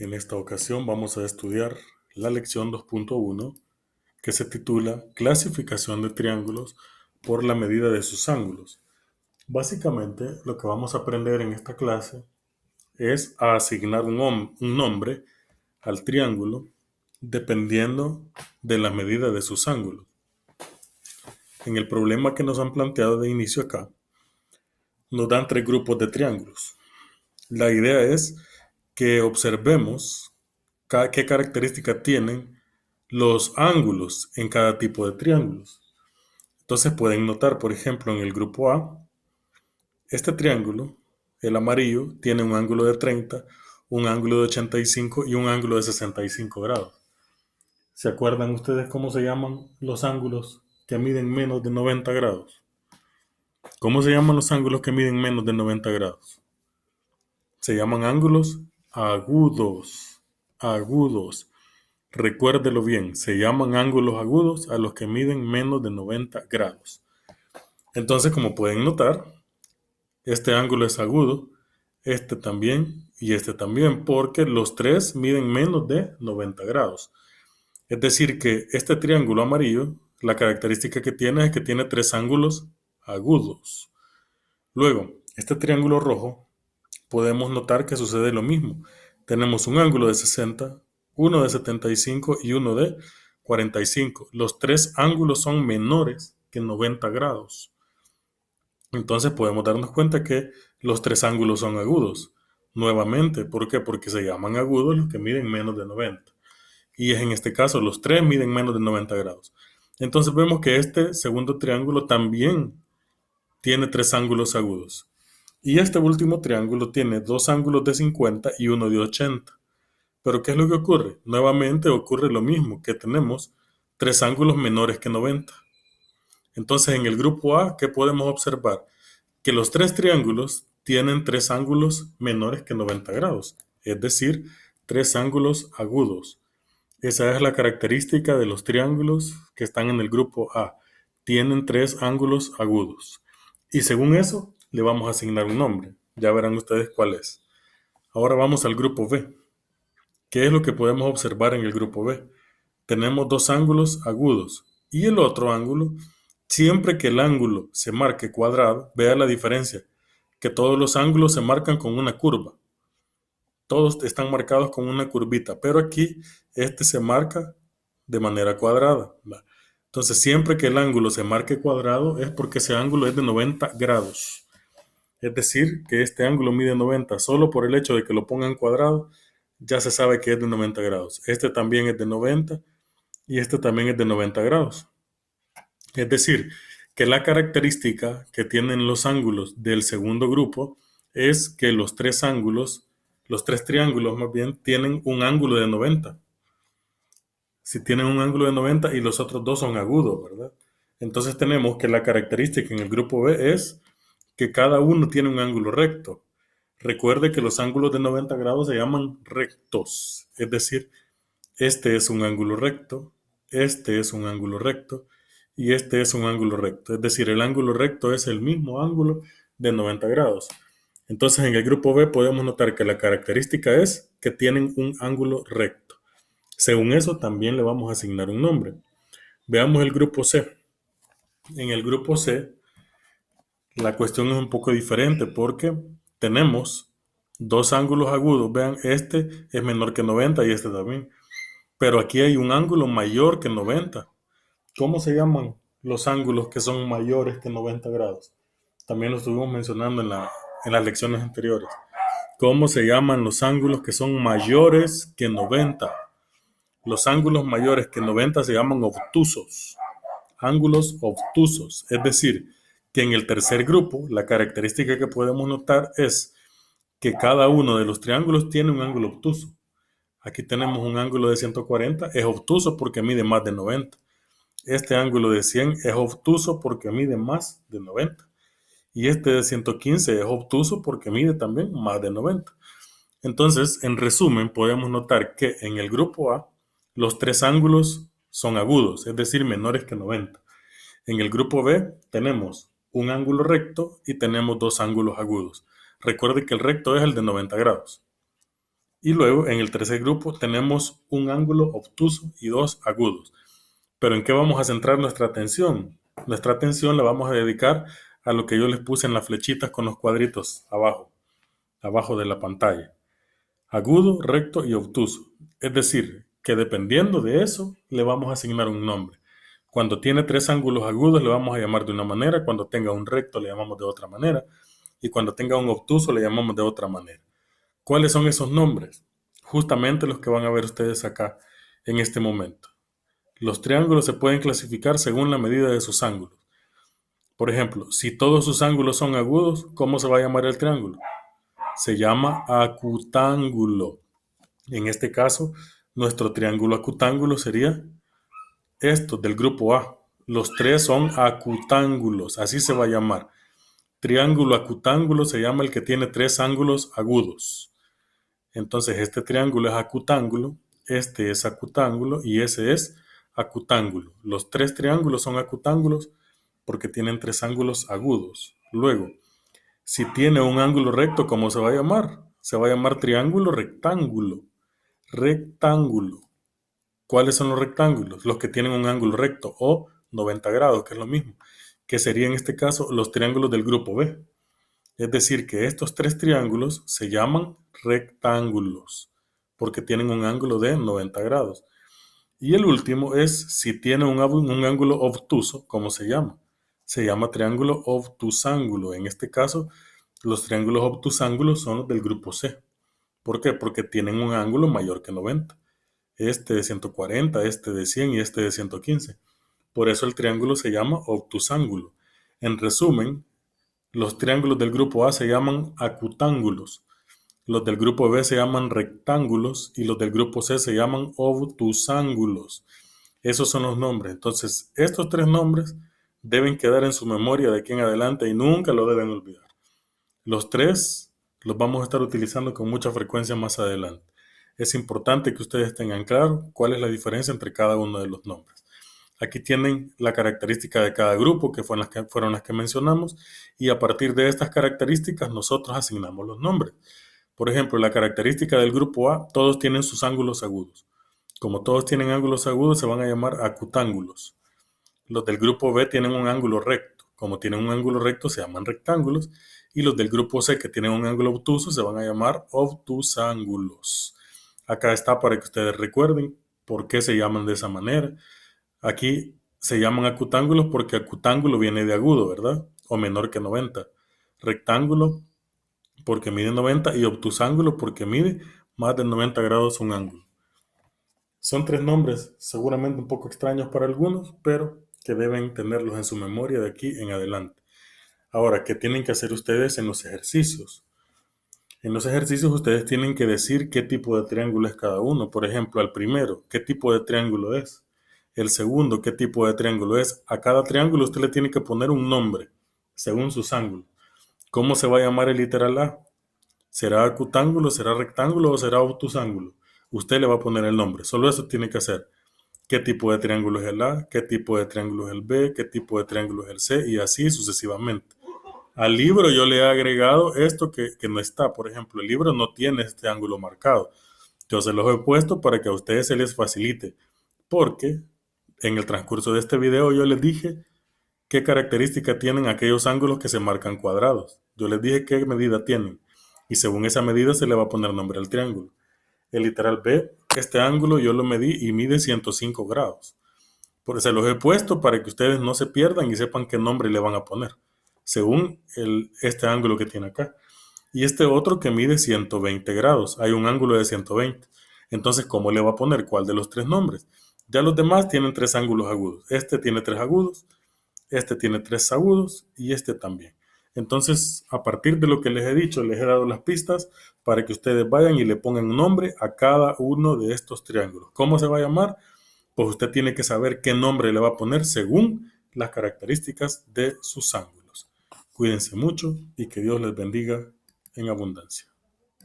En esta ocasión vamos a estudiar la lección 2.1 que se titula Clasificación de triángulos por la medida de sus ángulos. Básicamente lo que vamos a aprender en esta clase es a asignar un nombre al triángulo dependiendo de la medida de sus ángulos. En el problema que nos han planteado de inicio acá, nos dan tres grupos de triángulos. La idea es que observemos qué características tienen los ángulos en cada tipo de triángulos. Entonces pueden notar, por ejemplo, en el grupo A, este triángulo, el amarillo, tiene un ángulo de 30, un ángulo de 85 y un ángulo de 65 grados. ¿Se acuerdan ustedes cómo se llaman los ángulos que miden menos de 90 grados? ¿Cómo se llaman los ángulos que miden menos de 90 grados? Se llaman ángulos agudos. Agudos. Recuérdelo bien, se llaman ángulos agudos a los que miden menos de 90 grados. Entonces, como pueden notar, este ángulo es agudo, este también y este también, porque los tres miden menos de 90 grados. Es decir, que este triángulo amarillo, la característica que tiene es que tiene tres ángulos agudos. Luego, este triángulo rojo, podemos notar que sucede lo mismo. Tenemos un ángulo de 60, uno de 75 y uno de 45. Los tres ángulos son menores que 90 grados. Entonces podemos darnos cuenta que los tres ángulos son agudos. Nuevamente, ¿por qué? Porque se llaman agudos los que miden menos de 90. Y es en este caso, los tres miden menos de 90 grados. Entonces vemos que este segundo triángulo también tiene tres ángulos agudos. Y este último triángulo tiene dos ángulos de 50 y uno de 80. Pero ¿qué es lo que ocurre? Nuevamente ocurre lo mismo, que tenemos tres ángulos menores que 90. Entonces en el grupo A, ¿qué podemos observar? Que los tres triángulos tienen tres ángulos menores que 90 grados, es decir, tres ángulos agudos. Esa es la característica de los triángulos que están en el grupo A. Tienen tres ángulos agudos. Y según eso, le vamos a asignar un nombre. Ya verán ustedes cuál es. Ahora vamos al grupo B. ¿Qué es lo que podemos observar en el grupo B? Tenemos dos ángulos agudos y el otro ángulo, siempre que el ángulo se marque cuadrado, vea la diferencia, que todos los ángulos se marcan con una curva. Todos están marcados con una curvita, pero aquí este se marca de manera cuadrada. Entonces, siempre que el ángulo se marque cuadrado es porque ese ángulo es de 90 grados. Es decir, que este ángulo mide 90. Solo por el hecho de que lo pongan cuadrado, ya se sabe que es de 90 grados. Este también es de 90 y este también es de 90 grados. Es decir, que la característica que tienen los ángulos del segundo grupo es que los tres ángulos, los tres triángulos más bien, tienen un ángulo de 90. Si tienen un ángulo de 90 y los otros dos son agudos, ¿verdad? Entonces tenemos que la característica en el grupo B es que cada uno tiene un ángulo recto. Recuerde que los ángulos de 90 grados se llaman rectos, es decir, este es un ángulo recto, este es un ángulo recto y este es un ángulo recto. Es decir, el ángulo recto es el mismo ángulo de 90 grados. Entonces en el grupo B podemos notar que la característica es que tienen un ángulo recto. Según eso también le vamos a asignar un nombre. Veamos el grupo C. En el grupo C la cuestión es un poco diferente porque tenemos dos ángulos agudos. Vean, este es menor que 90 y este también. Pero aquí hay un ángulo mayor que 90. ¿Cómo se llaman los ángulos que son mayores que 90 grados? También lo estuvimos mencionando en las lecciones anteriores. ¿Cómo se llaman los ángulos que son mayores que 90? Los ángulos mayores que 90 se llaman obtusos. Ángulos obtusos. Es decir, que en el tercer grupo, la característica que podemos notar es que cada uno de los triángulos tiene un ángulo obtuso. Aquí tenemos un ángulo de 140, es obtuso porque mide más de 90. Este ángulo de 100 es obtuso porque mide más de 90. Y este de 115 es obtuso porque mide también más de 90. Entonces, en resumen, podemos notar que en el grupo A, los tres ángulos son agudos, es decir, menores que 90. En el grupo B tenemos un ángulo recto y tenemos dos ángulos agudos. Recuerde que el recto es el de 90 grados. Y luego en el tercer grupo tenemos un ángulo obtuso y dos agudos. Pero ¿en qué vamos a centrar nuestra atención? Nuestra atención la vamos a dedicar a lo que yo les puse en las flechitas con los cuadritos abajo de la pantalla. Agudo, recto y obtuso. Es decir, que dependiendo de eso, le vamos a asignar un nombre. Cuando tiene tres ángulos agudos le vamos a llamar de una manera, cuando tenga un recto le llamamos de otra manera y cuando tenga un obtuso le llamamos de otra manera. ¿Cuáles son esos nombres? Justamente los que van a ver ustedes acá en este momento. Los triángulos se pueden clasificar según la medida de sus ángulos. Por ejemplo, si todos sus ángulos son agudos, ¿cómo se va a llamar el triángulo? Se llama acutángulo. En este caso, nuestro triángulo acutángulo sería esto del grupo A. Los tres son acutángulos, así se va a llamar. Triángulo acutángulo se llama el que tiene tres ángulos agudos. Entonces, este triángulo es acutángulo, este es acutángulo y ese es acutángulo. Los tres triángulos son acutángulos porque tienen tres ángulos agudos. Luego, si tiene un ángulo recto, ¿cómo se va a llamar? Se va a llamar triángulo rectángulo. Rectángulo. ¿Cuáles son los rectángulos? Los que tienen un ángulo recto o 90 grados, que es lo mismo, que sería en este caso los triángulos del grupo B. Es decir, que estos tres triángulos se llaman rectángulos porque tienen un ángulo de 90 grados. Y el último es si tiene un ángulo obtuso, ¿cómo se llama? Se llama triángulo obtusángulo. En este caso, los triángulos obtusángulos son los del grupo C. ¿Por qué? Porque tienen un ángulo mayor que 90. Este de 140, este de 100 y este de 115. Por eso el triángulo se llama obtusángulo. En resumen, los triángulos del grupo A se llaman acutángulos, los del grupo B se llaman rectángulos y los del grupo C se llaman obtusángulos. Esos son los nombres. Entonces, estos tres nombres deben quedar en su memoria de aquí en adelante y nunca lo deben olvidar. Los tres los vamos a estar utilizando con mucha frecuencia más adelante. Es importante que ustedes tengan claro cuál es la diferencia entre cada uno de los nombres. Aquí tienen la característica de cada grupo, que fueron las que mencionamos, y a partir de estas características nosotros asignamos los nombres. Por ejemplo, la característica del grupo A, todos tienen sus ángulos agudos. Como todos tienen ángulos agudos, se van a llamar acutángulos. Los del grupo B tienen un ángulo recto. Como tienen un ángulo recto, se llaman rectángulos. Y los del grupo C, que tienen un ángulo obtuso, se van a llamar obtusángulos. Acá está para que ustedes recuerden por qué se llaman de esa manera. Aquí se llaman acutángulos porque acutángulo viene de agudo, ¿verdad? O menor que 90. Rectángulo porque mide 90 y obtusángulo porque mide más de 90 grados un ángulo. Son tres nombres seguramente un poco extraños para algunos, pero que deben tenerlos en su memoria de aquí en adelante. Ahora, ¿qué tienen que hacer ustedes en los ejercicios? En los ejercicios ustedes tienen que decir qué tipo de triángulo es cada uno. Por ejemplo, al primero, ¿qué tipo de triángulo es? El segundo, ¿qué tipo de triángulo es? A cada triángulo usted le tiene que poner un nombre según sus ángulos. ¿Cómo se va a llamar el literal A? ¿Será acutángulo, será rectángulo o será obtusángulo? Usted le va a poner el nombre. Solo eso tiene que hacer. ¿Qué tipo de triángulo es el A? ¿Qué tipo de triángulo es el B? ¿Qué tipo de triángulo es el C? Y así sucesivamente. Al libro yo le he agregado esto que no está. Por ejemplo, el libro no tiene este ángulo marcado. Yo se los he puesto para que a ustedes se les facilite. Porque en el transcurso de este video yo les dije qué característica tienen aquellos ángulos que se marcan cuadrados. Yo les dije qué medida tienen. Y según esa medida se le va a poner nombre al triángulo. El literal B, este ángulo yo lo medí y mide 105 grados. Porque se los he puesto para que ustedes no se pierdan y sepan qué nombre le van a poner, según este ángulo que tiene acá. Y este otro que mide 120 grados. Hay un ángulo de 120. Entonces, ¿cómo le va a poner cuál de los tres nombres? Ya los demás tienen tres ángulos agudos. Este tiene tres agudos, este tiene tres agudos y este también. Entonces, a partir de lo que les he dicho, les he dado las pistas para que ustedes vayan y le pongan nombre a cada uno de estos triángulos. ¿Cómo se va a llamar? Pues usted tiene que saber qué nombre le va a poner según las características de sus ángulos. Cuídense mucho y que Dios les bendiga en abundancia.